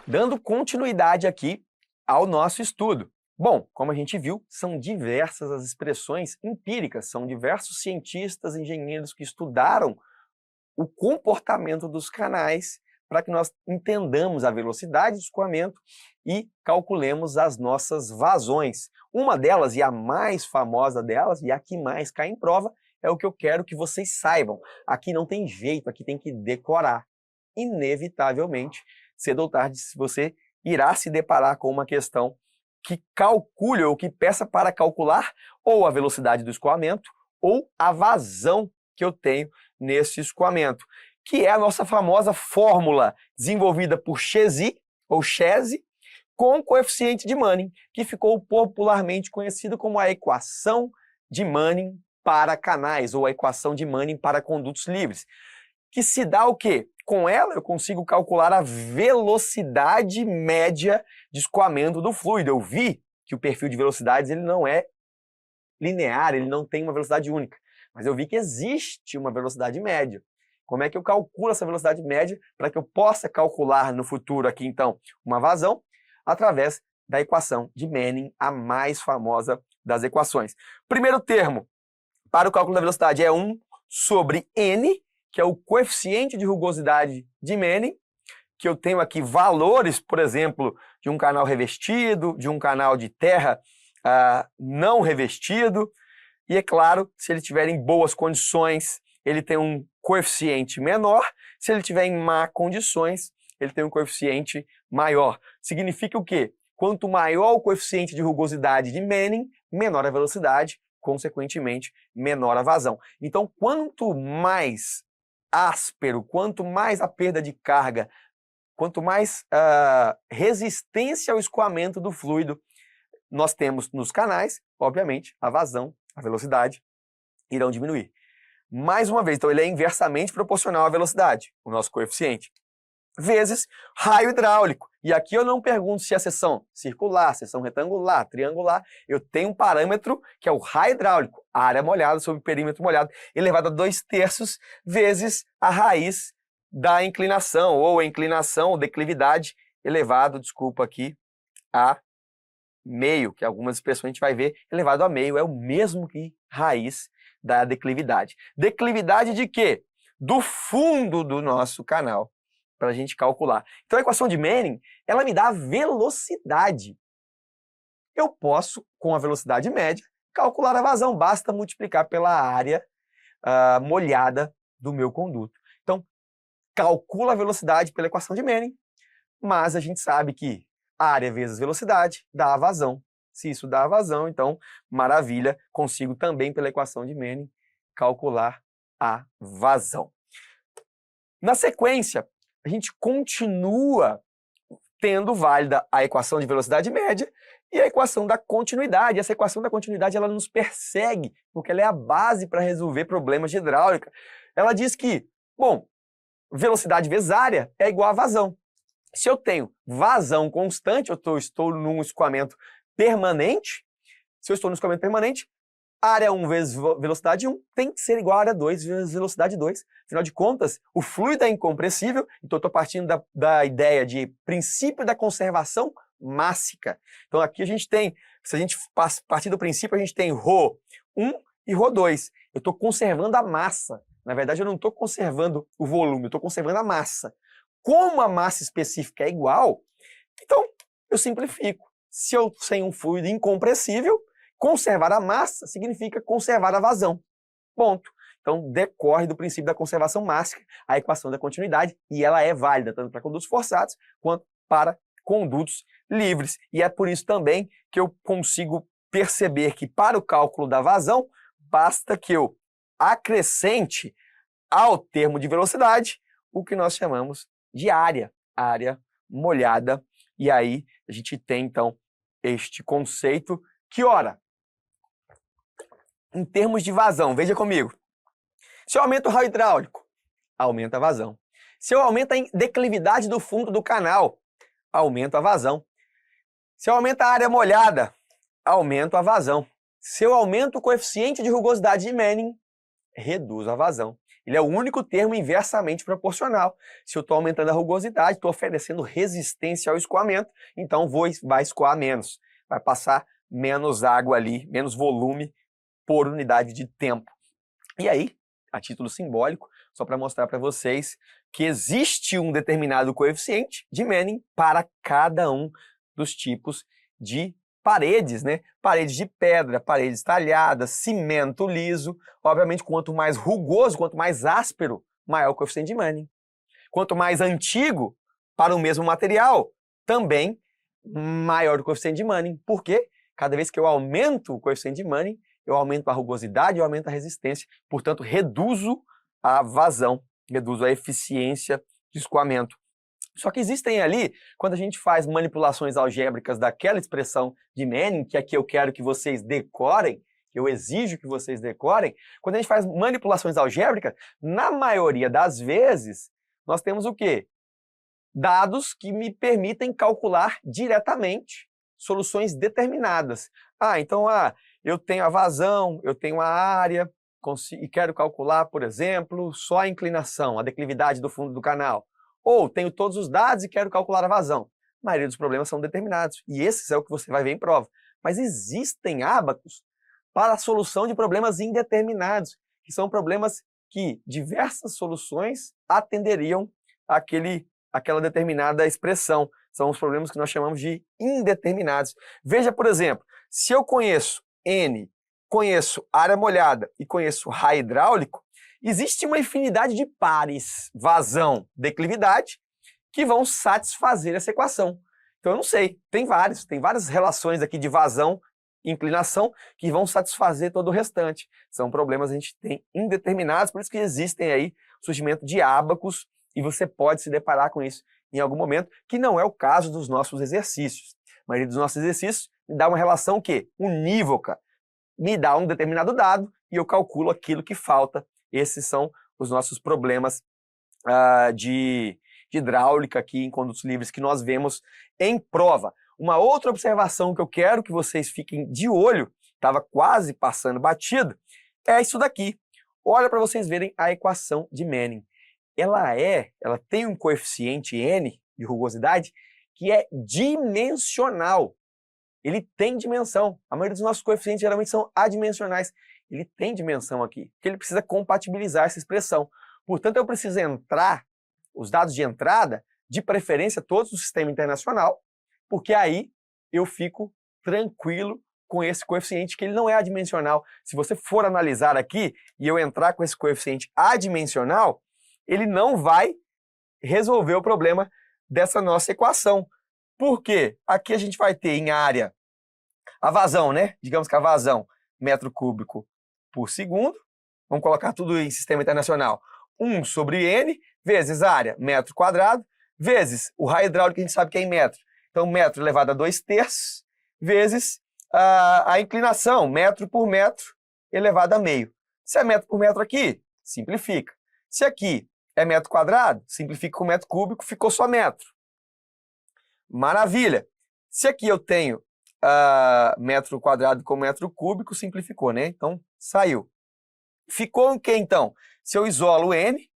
Dando continuidade aqui ao nosso estudo. Bom, como a gente viu, são diversas as expressões empíricas, são diversos cientistas, engenheiros que estudaram o comportamento dos canais para que nós entendamos a velocidade de escoamento e calculemos as nossas vazões. Uma delas, e a mais famosa delas, e a que mais cai em prova, é o que eu quero que vocês saibam. Aqui não tem jeito, aqui tem que decorar. Inevitavelmente, cedo ou tarde, você irá se deparar com uma questão que calcule ou que peça para calcular ou a velocidade do escoamento ou a vazão que eu tenho nesse escoamento, que é a nossa famosa fórmula desenvolvida por Chézy, ou Chézy, com o coeficiente de Manning, que ficou popularmente conhecido como a equação de Manning para canais, ou a equação de Manning para condutos livres, que se dá o quê? Com ela eu consigo calcular a velocidade média de escoamento do fluido. Eu vi que o perfil de velocidades ele não é linear, ele não tem uma velocidade única, mas eu vi que existe uma velocidade média. Como é que eu calculo essa velocidade média para que eu possa calcular no futuro aqui, então, uma vazão? Através da equação de Manning, a mais famosa das equações. Primeiro termo para o cálculo da velocidade é 1 sobre n, que é o coeficiente de rugosidade de Manning, que eu tenho aqui valores, por exemplo, de um canal revestido, de um canal de terra não revestido, e é claro, se ele tiver em boas condições, ele tem um coeficiente menor, se ele tiver em má condições, ele tem um coeficiente maior. Significa o quê? Quanto maior o coeficiente de rugosidade de Manning, menor a velocidade, consequentemente, menor a vazão. Então, quanto mais áspero, quanto mais a perda de carga, quanto mais resistência ao escoamento do fluido nós temos nos canais, obviamente, a vazão, a velocidade irão diminuir. Mais uma vez, então ele é inversamente proporcional à velocidade, o nosso coeficiente, vezes raio hidráulico. E aqui eu não pergunto se é seção circular, seção retangular, triangular. Eu tenho um parâmetro que é o raio hidráulico, área molhada sobre perímetro molhado, elevado a 2/3 vezes a raiz da inclinação, ou a inclinação, ou declividade, elevado, desculpa aqui, a meio, que algumas expressões a gente vai ver, elevado a meio é o mesmo que raiz da declividade. Declividade de quê? Do fundo do nosso canal, para a gente calcular. Então a equação de Manning, ela me dá a velocidade. Eu posso, com a velocidade média, calcular a vazão, basta multiplicar pela área molhada do meu conduto. Então, calcula a velocidade pela equação de Manning, mas a gente sabe que área vezes velocidade dá a vazão. Se isso dá a vazão, então, maravilha, consigo também pela equação de Manning calcular a vazão. Na sequência, a gente continua tendo válida a equação de velocidade média e a equação da continuidade. Essa equação da continuidade ela nos persegue, porque ela é a base para resolver problemas de hidráulica. Ela diz que, bom, velocidade vezes área é igual a vazão. Se eu tenho vazão constante, eu estou num escoamento permanente, se eu estou no escoamento permanente, área 1 vezes velocidade 1 tem que ser igual a área 2 vezes velocidade 2. Afinal de contas, o fluido é incompressível, então eu estou partindo da ideia de princípio da conservação mássica. Então aqui a gente tem, se a gente partir do princípio, a gente tem ρ1 e ρ2. Eu estou conservando a massa. Na verdade, eu não estou conservando o volume, eu estou conservando a massa. Como a massa específica é igual, então eu simplifico. Se eu tenho um fluido incompressível, conservar a massa significa conservar a vazão. Ponto. Então decorre do princípio da conservação mássica a equação da continuidade e ela é válida tanto para condutos forçados quanto para condutos livres. E é por isso também que eu consigo perceber que para o cálculo da vazão, basta que eu acrescente ao termo de velocidade o que nós chamamos de área molhada, e aí a gente tem então este conceito que, ora, em termos de vazão, veja comigo, se eu aumento o raio hidráulico, aumenta a vazão. Se eu aumento a declividade do fundo do canal, aumento a vazão. Se eu aumento a área molhada, aumento a vazão. Se eu aumento o coeficiente de rugosidade de Manning, reduzo a vazão. Ele é o único termo inversamente proporcional. Se eu estou aumentando a rugosidade, estou oferecendo resistência ao escoamento, então vai escoar menos. Vai passar menos água ali, menos volume por unidade de tempo. E aí, a título simbólico, só para mostrar para vocês que existe um determinado coeficiente de Manning para cada um dos tipos de paredes, né? Paredes de pedra, paredes talhadas, cimento liso. Obviamente, quanto mais rugoso, quanto mais áspero, maior o coeficiente de Manning. Quanto mais antigo, para o mesmo material, também maior o coeficiente de Manning. Por quê? Cada vez que eu aumento o coeficiente de Manning, eu aumento a rugosidade, eu aumento a resistência, portanto, reduzo a vazão, reduzo a eficiência de escoamento. Só que existem ali, quando a gente faz manipulações algébricas daquela expressão de Manning, que aqui eu quero que vocês decorem, eu exijo que vocês decorem, quando a gente faz manipulações algébricas, na maioria das vezes, nós temos o quê? Dados que me permitem calcular diretamente soluções determinadas. Então, eu tenho a vazão, eu tenho a área, e quero calcular, por exemplo, só a inclinação, a declividade do fundo do canal. Ou tenho todos os dados e quero calcular a vazão. A maioria dos problemas são determinados, e esses é o que você vai ver em prova. Mas existem ábacos para a solução de problemas indeterminados, que são problemas que diversas soluções atenderiam àquela determinada expressão. São os problemas que nós chamamos de indeterminados. Veja, por exemplo, se eu conheço N, conheço área molhada e conheço raio hidráulico, existe uma infinidade de pares, vazão, declividade, que vão satisfazer essa equação. Então eu não sei, tem várias relações aqui de vazão e inclinação que vão satisfazer todo o restante. São problemas que a gente tem indeterminados, por isso que existem aí o surgimento de ábacos e você pode se deparar com isso em algum momento, que não é o caso dos nossos exercícios. A maioria dos nossos exercícios me dá uma relação que unívoca, me dá um determinado dado e eu calculo aquilo que falta. Esses são os nossos problemas de hidráulica aqui em condutos livres que nós vemos em prova. Uma outra observação que eu quero que vocês fiquem de olho, estava quase passando batido, é isso daqui. Olha para vocês verem a equação de Manning. Ela tem um coeficiente N de rugosidade que é dimensional. Ele tem dimensão. A maioria dos nossos coeficientes geralmente são adimensionais. Ele tem dimensão aqui, porque ele precisa compatibilizar essa expressão. Portanto, eu preciso entrar os dados de entrada, de preferência todos do sistema internacional, porque aí eu fico tranquilo com esse coeficiente, que ele não é adimensional. Se você for analisar aqui e eu entrar com esse coeficiente adimensional, ele não vai resolver o problema dessa nossa equação. Por quê? Aqui a gente vai ter em área a vazão, né? Digamos que a vazão, metro cúbico por segundo. Vamos colocar tudo em sistema internacional. 1 sobre N vezes área, metro quadrado, vezes o raio hidráulico, que a gente sabe que é em metro. Então, metro elevado a 2/3, vezes a inclinação, metro por metro elevado a meio. Se é metro por metro aqui, simplifica. Se aqui é metro quadrado, simplifica com metro cúbico, ficou só metro. Maravilha! Se aqui eu tenho metro quadrado com metro cúbico, simplificou, né? Então, saiu. Ficou o que, então? Se eu isolo N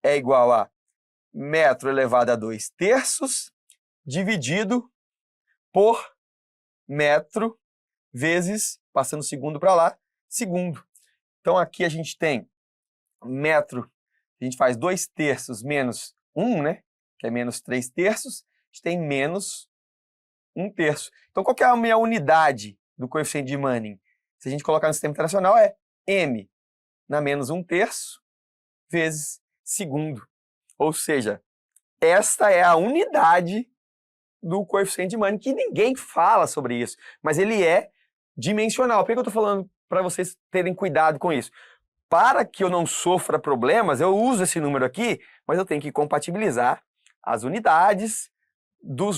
é igual a metro elevado a 2/3, dividido por metro vezes, passando segundo para lá, segundo. Então, aqui a gente tem metro, a gente faz 2/3 menos 1, né? Que é menos 3/3, a gente tem menos 1/3. Então, qual que é a minha unidade do coeficiente de Manning? Se a gente colocar no sistema internacional, é m na menos 1/3 vezes segundo. Ou seja, esta é a unidade do coeficiente de Manning, que ninguém fala sobre isso, mas ele é dimensional. Por que eu estou falando para vocês terem cuidado com isso? Para que eu não sofra problemas, eu uso esse número aqui, mas eu tenho que compatibilizar as unidades do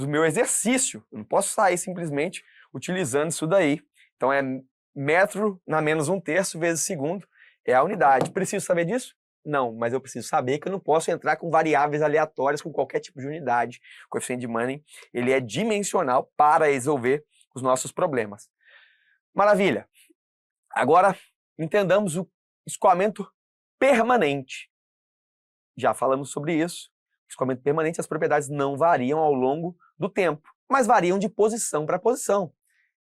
meu exercício. Eu não posso sair simplesmente utilizando isso daí. Então é metro na menos 1/3 vezes segundo, é a unidade. Preciso saber disso? Não, mas eu preciso saber que eu não posso entrar com variáveis aleatórias com qualquer tipo de unidade. O coeficiente de Manning, ele é dimensional para resolver os nossos problemas. Maravilha! Agora, entendamos o escoamento permanente. Já falamos sobre isso. O escoamento permanente, as propriedades não variam ao longo do tempo, mas variam de posição para posição.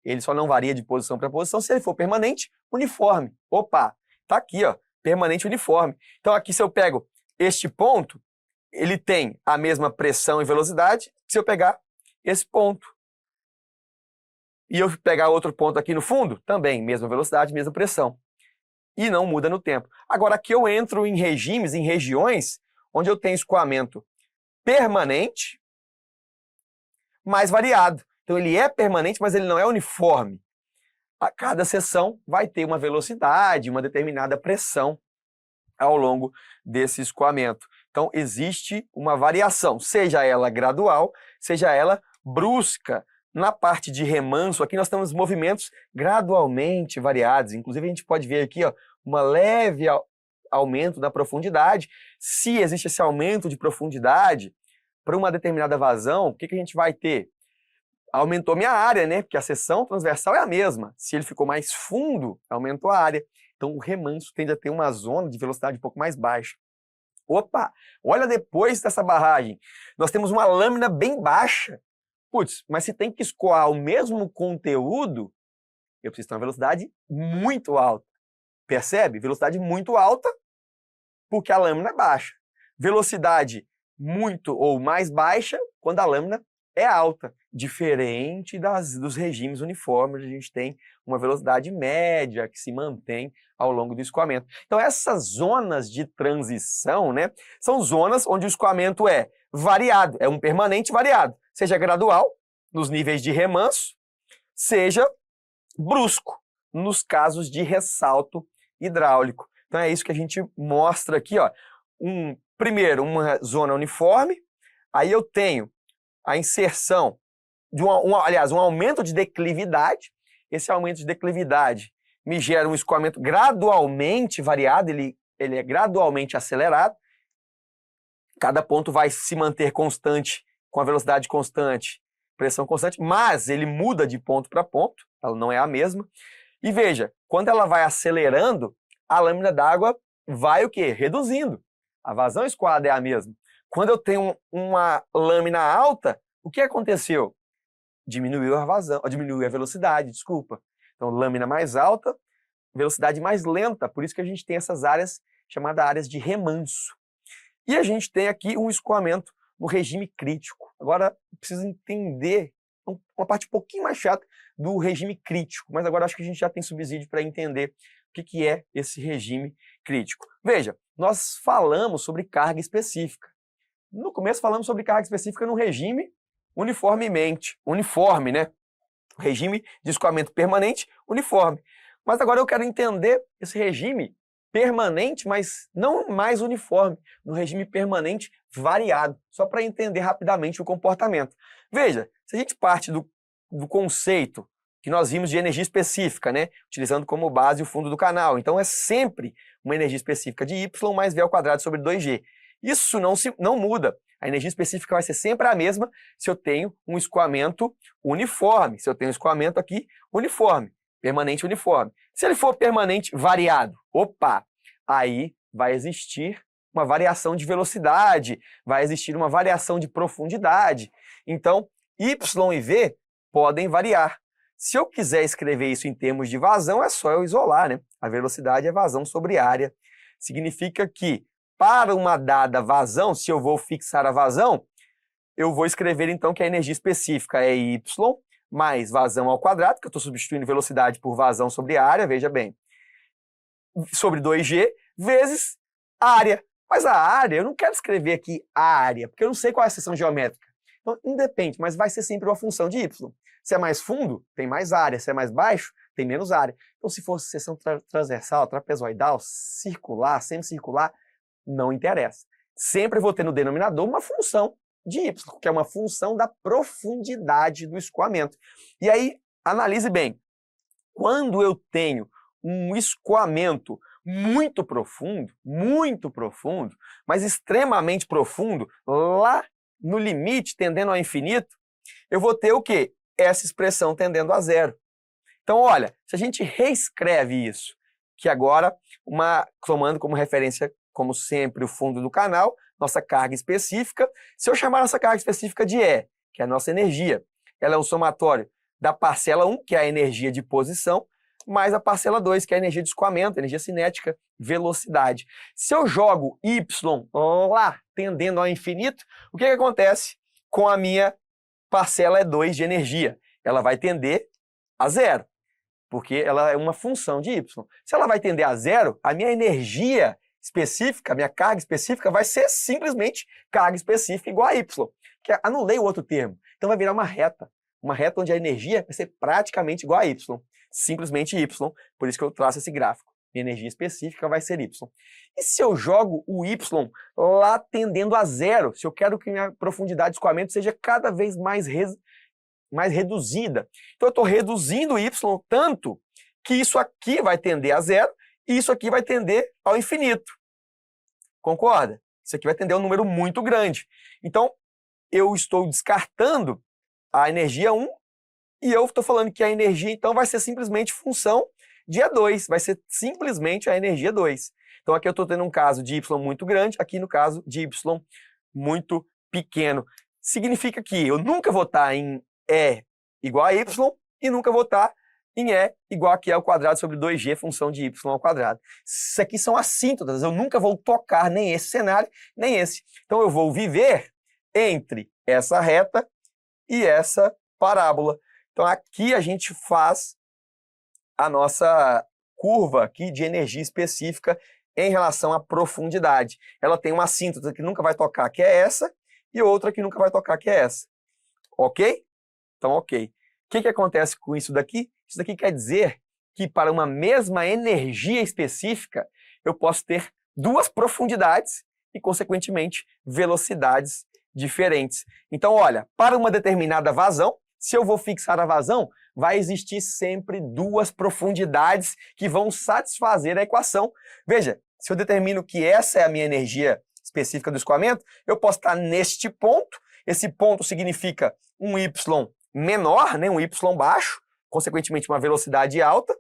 Ele só não varia de posição para posição se ele for permanente, uniforme. Opa, tá aqui, ó, permanente uniforme. Então aqui se eu pego este ponto, ele tem a mesma pressão e velocidade se eu pegar esse ponto. E eu pegar outro ponto aqui no fundo, também, mesma velocidade, mesma pressão. E não muda no tempo. Agora aqui eu entro em regimes, em regiões, onde eu tenho escoamento permanente, mais variado. Então ele é permanente, mas ele não é uniforme. A cada seção vai ter uma velocidade, uma determinada pressão ao longo desse escoamento. Então existe uma variação, seja ela gradual, seja ela brusca. Na parte de remanso, aqui nós temos movimentos gradualmente variados. Inclusive a gente pode ver aqui, ó, uma leve aumento da profundidade. Se existe esse aumento de profundidade para uma determinada vazão, o que a gente vai ter? Aumentou minha área, né? Porque a seção transversal é a mesma. Se ele ficou mais fundo, aumentou a área. Então o remanso tende a ter uma zona de velocidade um pouco mais baixa. Opa, olha depois dessa barragem. Nós temos uma lâmina bem baixa. Putz, mas se tem que escoar o mesmo conteúdo, eu preciso ter uma velocidade muito alta. Percebe? Velocidade muito alta, porque a lâmina é baixa. Velocidade muito ou mais baixa, quando a lâmina é alta. Diferente dos regimes uniformes, a gente tem uma velocidade média que se mantém ao longo do escoamento. Então essas zonas de transição, né, são zonas onde o escoamento é variado, é um permanente variado, seja gradual, nos níveis de remanso, seja brusco, nos casos de ressalto hidráulico. Então é isso que a gente mostra aqui, ó. Primeiro, uma zona uniforme, aí eu tenho a inserção de um aumento de declividade. Esse aumento de declividade me gera um escoamento gradualmente variado, ele é gradualmente acelerado. Cada ponto vai se manter constante, com a velocidade constante, pressão constante, mas ele muda de ponto para ponto, ela não é a mesma. E veja, quando ela vai acelerando, a lâmina d'água vai o quê? Reduzindo. A vazão escoada é a mesma. Quando eu tenho uma lâmina alta, o que aconteceu? Diminuiu a vazão, diminuiu a velocidade, desculpa. Então, lâmina mais alta, velocidade mais lenta, por isso que a gente tem essas áreas chamadas áreas de remanso. E a gente tem aqui um escoamento no regime crítico. Agora, preciso entender uma parte um pouquinho mais chata do regime crítico, mas agora acho que a gente já tem subsídio para entender o que é esse regime crítico. Veja, nós falamos sobre carga específica. No começo falamos sobre carga específica no regime uniforme, né? Regime de escoamento permanente, uniforme. Mas agora eu quero entender esse regime permanente, mas não mais uniforme, no regime permanente variado, só para entender rapidamente o comportamento. Veja, se a gente parte do conceito que nós vimos de energia específica, né, utilizando como base o fundo do canal, então é sempre uma energia específica de Y mais V ao quadrado sobre 2G. Isso não muda. A energia específica vai ser sempre a mesma se eu tenho um escoamento uniforme, se eu tenho um escoamento aqui uniforme, permanente uniforme. Se ele for permanente variado, opa, aí vai existir uma variação de velocidade, vai existir uma variação de profundidade. Então, Y e V podem variar. Se eu quiser escrever isso em termos de vazão, é só eu isolar, né? A velocidade é vazão sobre área. Significa que, para uma dada vazão, se eu vou fixar a vazão, eu vou escrever então que a energia específica é Y mais vazão ao quadrado, que eu estou substituindo velocidade por vazão sobre área, veja bem, sobre 2G, vezes área. Mas a área, eu não quero escrever aqui a área, porque eu não sei qual é a seção geométrica. Então, independe, mas vai ser sempre uma função de Y. Se é mais fundo, tem mais área. Se é mais baixo, tem menos área. Então, se fosse seção transversal, trapezoidal, circular, semicircular, não interessa. Sempre vou ter no denominador uma função de Y, que é uma função da profundidade do escoamento. E aí, analise bem. Quando eu tenho um escoamento muito profundo, mas extremamente profundo, lá no limite, tendendo ao infinito, eu vou ter o quê? Essa expressão tendendo a zero. Então, olha, se a gente reescreve isso que agora, tomando como referência, como sempre, o fundo do canal, nossa carga específica. Se eu chamar essa carga específica de E, que é a nossa energia, ela é um somatório da parcela 1, que é a energia de posição, mais a parcela 2, que é a energia de escoamento, energia cinética, velocidade. Se eu jogo Y lá, tendendo ao infinito, o que acontece com a minha parcela E2 de energia? Ela vai tender a zero, porque ela é uma função de Y. Se ela vai tender a zero, a minha energia específica, a minha carga específica vai ser simplesmente carga específica igual a Y, que anulei o outro termo. Então vai virar uma reta onde a energia vai ser praticamente igual a Y, simplesmente Y, por isso que eu traço esse gráfico. Minha energia específica vai ser Y. E se eu jogo o Y lá tendendo a zero, se eu quero que minha profundidade de escoamento seja cada vez mais reduzida, então eu estou reduzindo o Y tanto que isso aqui vai tender a zero e isso aqui vai tender ao infinito. Concorda? Isso aqui vai tender a um número muito grande. Então, eu estou descartando a energia 1 e eu estou falando que a energia, então, vai ser simplesmente função de E2, vai ser simplesmente a energia 2. Então, aqui eu estou tendo um caso de Y muito grande, aqui no caso de Y muito pequeno. Significa que eu nunca vou estar em E igual a Y e nunca vou estar em E igual a Q ao quadrado sobre 2G, função de Y ao quadrado. Isso aqui são assíntotas, eu nunca vou tocar nem esse cenário, nem esse. Então, eu vou viver entre essa reta e essa parábola. Então, aqui a gente faz a nossa curva aqui de energia específica em relação à profundidade. Ela tem uma assíntota que nunca vai tocar, que é essa, e outra que nunca vai tocar, que é essa. Ok? Então, ok. O que acontece com isso daqui? Isso daqui quer dizer que para uma mesma energia específica, eu posso ter duas profundidades e, consequentemente, velocidades diferentes. Então, olha, para uma determinada vazão, se eu vou fixar a vazão, vai existir sempre duas profundidades que vão satisfazer a equação. Veja, se eu determino que essa é a minha energia específica do escoamento, eu posso estar neste ponto. Esse ponto significa um Y menor, né, um Y baixo, consequentemente uma velocidade alta,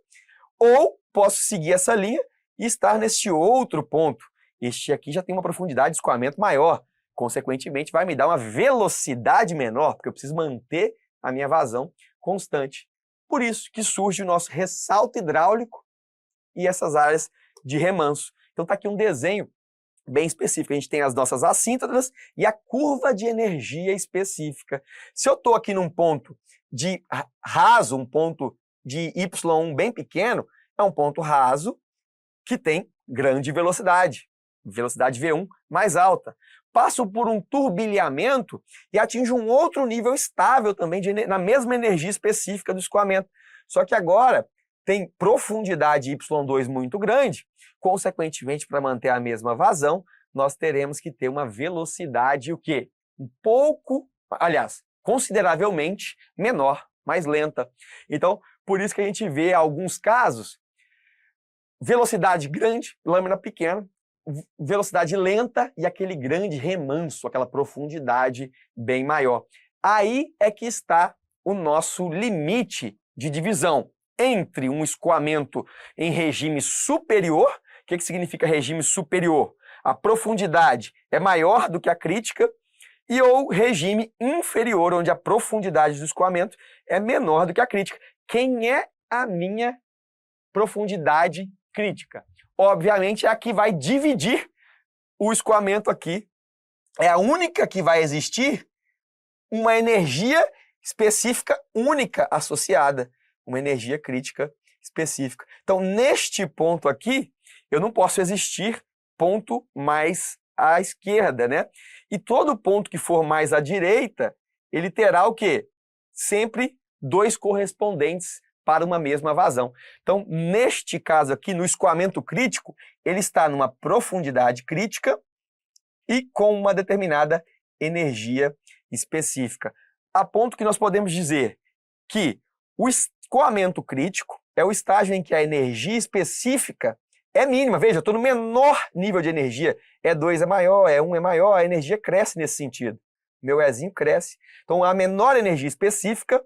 ou posso seguir essa linha e estar neste outro ponto. Este aqui já tem uma profundidade de escoamento maior, consequentemente vai me dar uma velocidade menor, porque eu preciso manter a minha vazão constante. Por isso que surge o nosso ressalto hidráulico e essas áreas de remanso. Então está aqui um desenho bem específico. A gente tem as nossas assíntotas e a curva de energia específica. Se eu estou aqui num ponto de raso, um ponto de Y1 bem pequeno, é um ponto raso que tem grande velocidade V1 mais alta. Passo por um turbilhamento e atinjo um outro nível estável também na mesma energia específica do escoamento. Só que agora tem profundidade Y2 muito grande, consequentemente, para manter a mesma vazão, nós teremos que ter uma velocidade, o quê? Um pouco, aliás, consideravelmente menor, mais lenta. Então, por isso que a gente vê alguns casos, velocidade grande, lâmina pequena, velocidade lenta e aquele grande remanso, aquela profundidade bem maior. Aí é que está o nosso limite de divisão entre um escoamento em regime superior. O que significa regime superior? A profundidade é maior do que a crítica, e ou regime inferior, onde a profundidade do escoamento é menor do que a crítica. Quem é a minha profundidade crítica? Obviamente é a que vai dividir o escoamento aqui. É a única que vai existir uma energia específica única associada, uma energia crítica específica. Então, neste ponto aqui, eu não posso existir ponto mais à esquerda, né? E todo ponto que for mais à direita, ele terá o quê? Sempre dois correspondentes para uma mesma vazão. Então, neste caso aqui, no escoamento crítico, ele está numa profundidade crítica e com uma determinada energia específica. A ponto que nós podemos dizer que o escoamento crítico é o estágio em que a energia específica é mínima. Veja, eu estou no menor nível de energia. E2 é maior, E1 é maior, a energia cresce nesse sentido. Meu Ezinho cresce. Então, a menor energia específica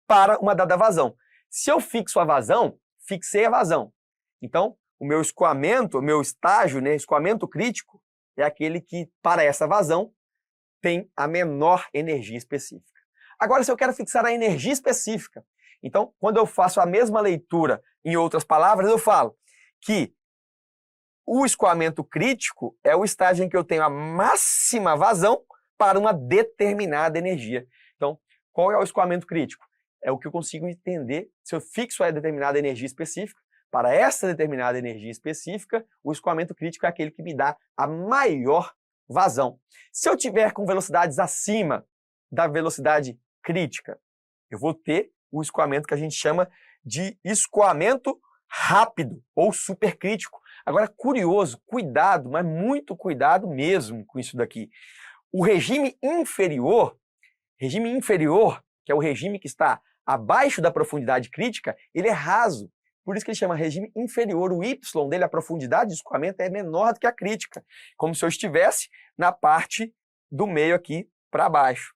para uma dada vazão. Se eu fixo a vazão, fixei a vazão. Então, o meu escoamento, o meu estágio, né, escoamento crítico, é aquele que, para essa vazão, tem a menor energia específica. Agora, se eu quero fixar a energia específica, então, quando eu faço a mesma leitura, em outras palavras, eu falo que o escoamento crítico é o estágio em que eu tenho a máxima vazão para uma determinada energia. Então, qual é o escoamento crítico? É o que eu consigo entender se eu fixo a determinada energia específica. Para essa determinada energia específica, o escoamento crítico é aquele que me dá a maior vazão. Se eu tiver com velocidades acima da velocidade crítica, eu vou ter o escoamento que a gente chama de escoamento rápido ou supercrítico. Agora, curioso, cuidado, mas muito cuidado mesmo com isso daqui. O regime inferior, que é o regime que está abaixo da profundidade crítica, ele é raso. Por isso que ele chama regime inferior. O Y dele, a profundidade de escoamento, é menor do que a crítica. Como se eu estivesse na parte do meio aqui para baixo.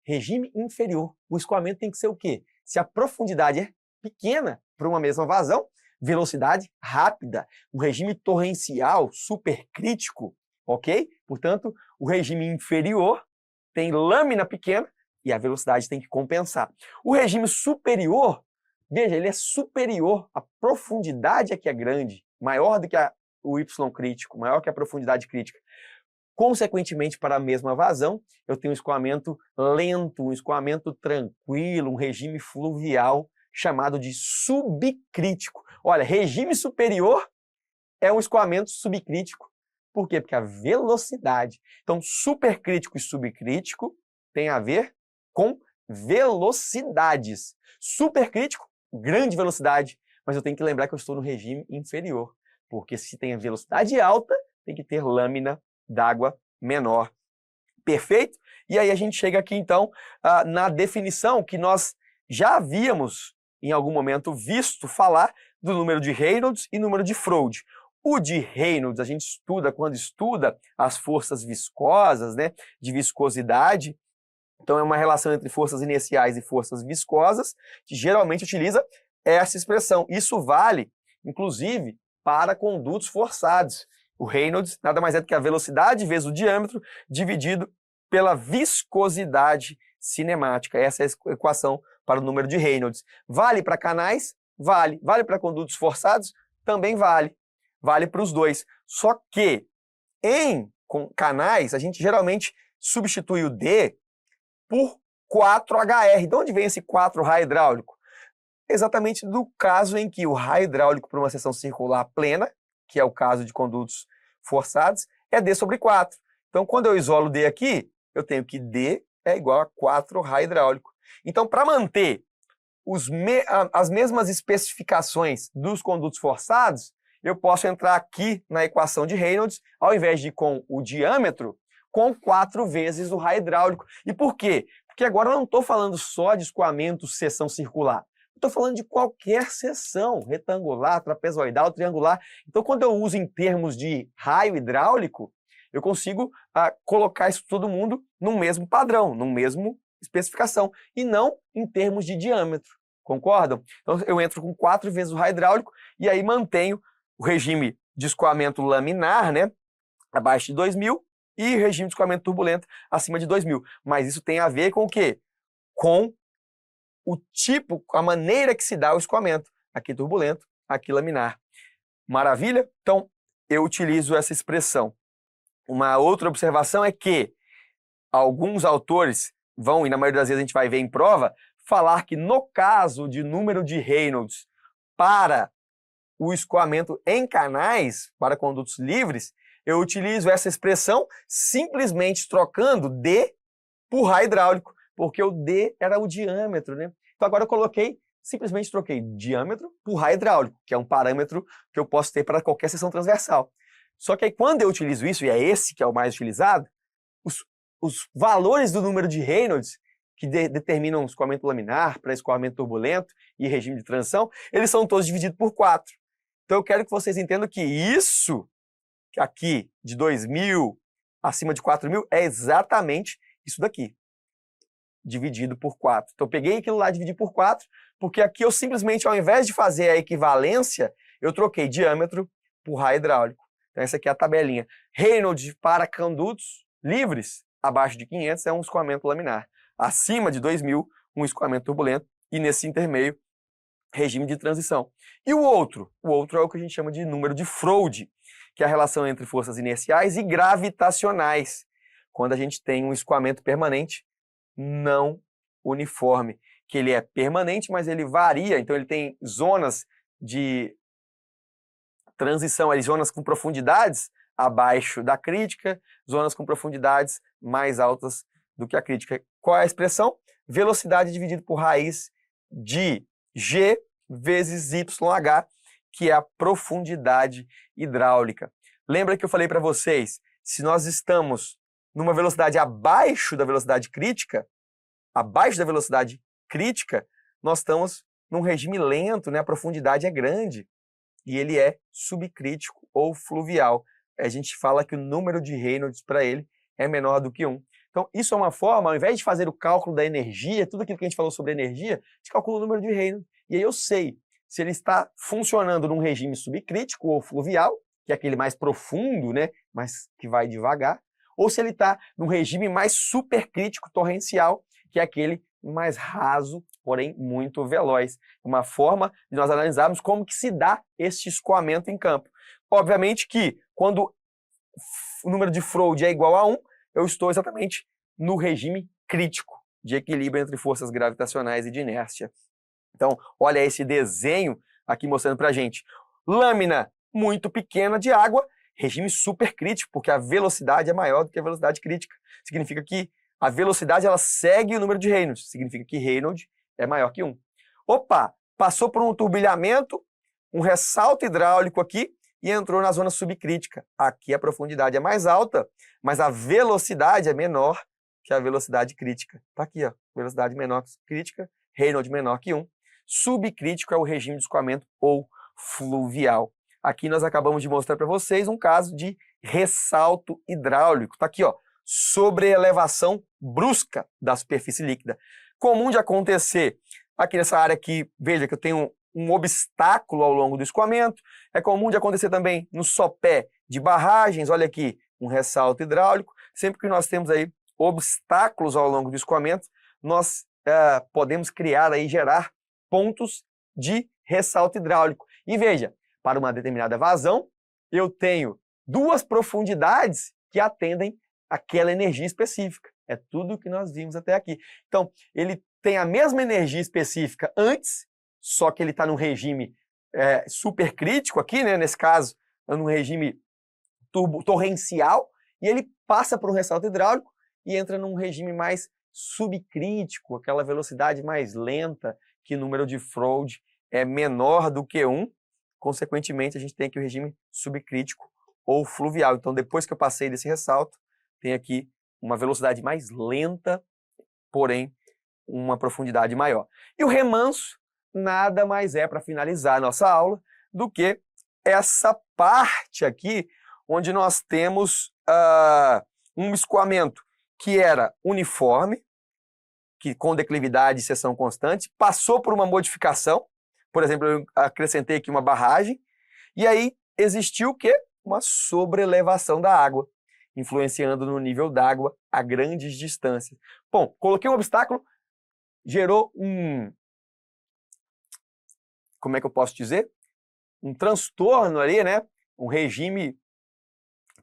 Regime inferior. O escoamento tem que ser o quê? Se a profundidade é pequena para uma mesma vazão, velocidade rápida. Um regime torrencial, supercrítico, ok? Portanto, o regime inferior tem lâmina pequena e a velocidade tem que compensar. O regime superior, veja, ele é superior, a profundidade é que é grande, maior do que o Y crítico, maior que a profundidade crítica. Consequentemente, para a mesma vazão, eu tenho um escoamento lento, um escoamento tranquilo, um regime fluvial, chamado de subcrítico. Olha, regime superior é um escoamento subcrítico. Por quê? Porque a velocidade. Então, supercrítico e subcrítico tem a ver com velocidades. Supercrítico, grande velocidade, mas eu tenho que lembrar que eu estou no regime inferior, porque se tem a velocidade alta, tem que ter lâmina d'água menor. Perfeito? E aí a gente chega aqui, então, na definição que nós já havíamos, em algum momento, visto falar do número de Reynolds e número de Froude. O de Reynolds a gente estuda quando estuda as forças viscosas, né, de viscosidade. Então é uma relação entre forças inerciais e forças viscosas, que geralmente utiliza essa expressão. Isso vale, inclusive, para condutos forçados. O Reynolds nada mais é do que a velocidade vezes o diâmetro dividido pela viscosidade cinemática. Essa é a equação para o número de Reynolds. Vale para canais? Vale. Vale para condutos forçados? Também vale. Vale para os dois. Só que em canais, a gente geralmente substitui o D por 4HR. De onde vem esse 4 raio hidráulico? Exatamente do caso em que o raio hidráulico para uma seção circular plena, que é o caso de condutos forçados, é D sobre 4. Então, quando eu isolo D aqui, eu tenho que D é igual a 4 raio hidráulico. Então, para manter as mesmas especificações dos condutos forçados, eu posso entrar aqui na equação de Reynolds, ao invés de com o diâmetro, com 4 vezes o raio hidráulico. E por quê? Porque agora eu não estou falando só de escoamento seção circular. Estou falando de qualquer seção, retangular, trapezoidal, triangular. Então, quando eu uso em termos de raio hidráulico, eu consigo colocar isso todo mundo num mesmo padrão, num mesmo especificação, e não em termos de diâmetro. Concordam? Então, eu entro com 4 vezes o raio hidráulico e aí mantenho o regime de escoamento laminar, né, abaixo de 2000, e regime de escoamento turbulento acima de 2000. Mas isso tem a ver com o quê? Com o tipo, a maneira que se dá o escoamento. Aqui turbulento, aqui laminar. Maravilha? Então, eu utilizo essa expressão. Uma outra observação é que alguns autores vão, e na maioria das vezes a gente vai ver em prova, falar que no caso de número de Reynolds para o escoamento em canais, para condutos livres, eu utilizo essa expressão simplesmente trocando D por raio hidráulico, porque o D era o diâmetro, né? Então agora eu simplesmente troquei diâmetro por raio hidráulico, que é um parâmetro que eu posso ter para qualquer seção transversal. Só que aí quando eu utilizo isso, e é esse que é o mais utilizado, os valores do número de Reynolds, que determinam escoamento laminar para escoamento turbulento e regime de transição, eles são todos divididos por 4. Então eu quero que vocês entendam que isso aqui de 2000 acima de 4000 é exatamente isso daqui, dividido por 4. Então eu peguei aquilo lá, dividi por 4, porque aqui eu simplesmente, ao invés de fazer a equivalência, Eu troquei diâmetro por raio hidráulico. Então essa aqui é a tabelinha. Reynolds para condutos livres, abaixo de 500 é um escoamento laminar. Acima de 2.000, um escoamento turbulento. E nesse intermeio, regime de transição. E o outro? O outro é o que a gente chama de número de Froude, que é a relação entre forças inerciais e gravitacionais, quando a gente tem um escoamento permanente não uniforme, que ele é permanente, mas ele varia, então ele tem zonas de transição, zonas com profundidades abaixo da crítica, zonas com profundidades mais altas do que a crítica. Qual é a expressão? Velocidade dividido por raiz de G vezes YH, que é a profundidade hidráulica. Lembra que eu falei para vocês, se nós estamos numa velocidade abaixo da velocidade crítica, nós estamos num regime lento, né? A profundidade é grande e ele é subcrítico ou fluvial. A gente fala que o número de Reynolds para ele é menor do que 1. Então, isso é uma forma, ao invés de fazer o cálculo da energia, tudo aquilo que a gente falou sobre energia, a gente calcula o número de Reynolds. E aí eu sei se ele está funcionando num regime subcrítico ou fluvial, que é aquele mais profundo, né, mas que vai devagar, ou se ele está num regime mais supercrítico torrencial, que é aquele mais raso, porém muito veloz. Uma forma de nós analisarmos como que se dá esse escoamento em campo. Obviamente que quando o número de Froude é igual a 1, eu estou exatamente no regime crítico de equilíbrio entre forças gravitacionais e de inércia. Então, olha esse desenho aqui mostrando para a gente. Lâmina muito pequena de água, regime supercrítico, porque a velocidade é maior do que a velocidade crítica. Significa que a velocidade ela segue o número de Reynolds. Significa que Reynolds é maior que 1. Opa, passou por um turbilhamento, um ressalto hidráulico aqui e entrou na zona subcrítica. Aqui a profundidade é mais alta, mas a velocidade é menor que a velocidade crítica. Está aqui, ó, velocidade menor que crítica, Reynolds menor que 1. Subcrítico é o regime de escoamento ou fluvial. Aqui nós acabamos de mostrar para vocês um caso de ressalto hidráulico. Está aqui, ó, sobreelevação brusca da superfície líquida. Comum de acontecer aqui nessa área aqui, veja que eu tenho um obstáculo ao longo do escoamento. É comum de acontecer também no sopé de barragens. Olha aqui, um ressalto hidráulico. Sempre que nós temos aí obstáculos ao longo do escoamento, nós podemos criar aí, gerar pontos de ressalto hidráulico. E veja, para uma determinada vazão, eu tenho duas profundidades que atendem aquela energia específica. É tudo o que nós vimos até aqui. Então, ele tem a mesma energia específica antes, só que ele está num regime supercrítico aqui, né? Nesse caso, num regime torrencial, e ele passa por um ressalto hidráulico e entra num regime mais subcrítico, aquela velocidade mais lenta, que o número de Froude é menor do que 1. Consequentemente, a gente tem aqui o regime subcrítico ou fluvial. Então, depois que eu passei desse ressalto, tem aqui uma velocidade mais lenta, porém uma profundidade maior. E o remanso nada mais é, para finalizar a nossa aula, do que essa parte aqui, onde nós temos um escoamento que era uniforme, que com declividade e seção constante, passou por uma modificação. Por exemplo, eu acrescentei aqui uma barragem, e aí existiu o quê? Uma sobrelevação da água, influenciando no nível d'água a grandes distâncias. Bom, coloquei um obstáculo, gerou como é que eu posso dizer? Um transtorno ali, né? Um regime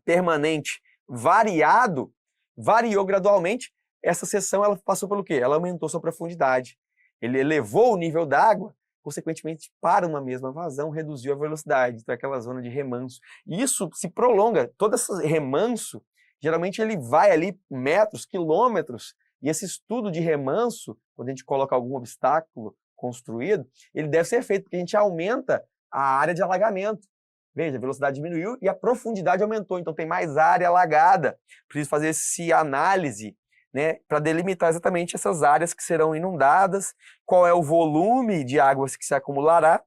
permanente variado, variou gradualmente. Essa seção ela passou pelo quê? Ela aumentou sua profundidade. Ele elevou o nível d'água, consequentemente, para uma mesma vazão, reduziu a velocidade. Então, é aquela zona de remanso. E isso se prolonga. Todo esse remanso, geralmente, ele vai ali metros, quilômetros. E esse estudo de remanso, quando a gente coloca algum obstáculo construído, ele deve ser feito, porque a gente aumenta a área de alagamento. Veja, a velocidade diminuiu e a profundidade aumentou. Então, tem mais área alagada. Preciso fazer essa análise, né, para delimitar exatamente essas áreas que serão inundadas, qual é o volume de águas que se acumulará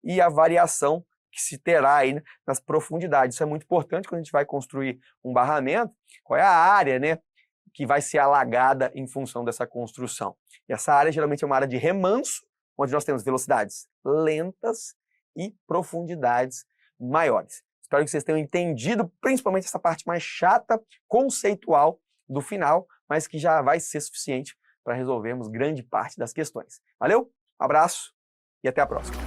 e a variação que se terá aí nas profundidades. Isso é muito importante quando a gente vai construir um barramento, qual é a área, né, que vai ser alagada em função dessa construção. E essa área geralmente é uma área de remanso, onde nós temos velocidades lentas e profundidades maiores. Espero que vocês tenham entendido, principalmente essa parte mais chata, conceitual do final, mas que já vai ser suficiente para resolvermos grande parte das questões. Valeu? Abraço e até a próxima.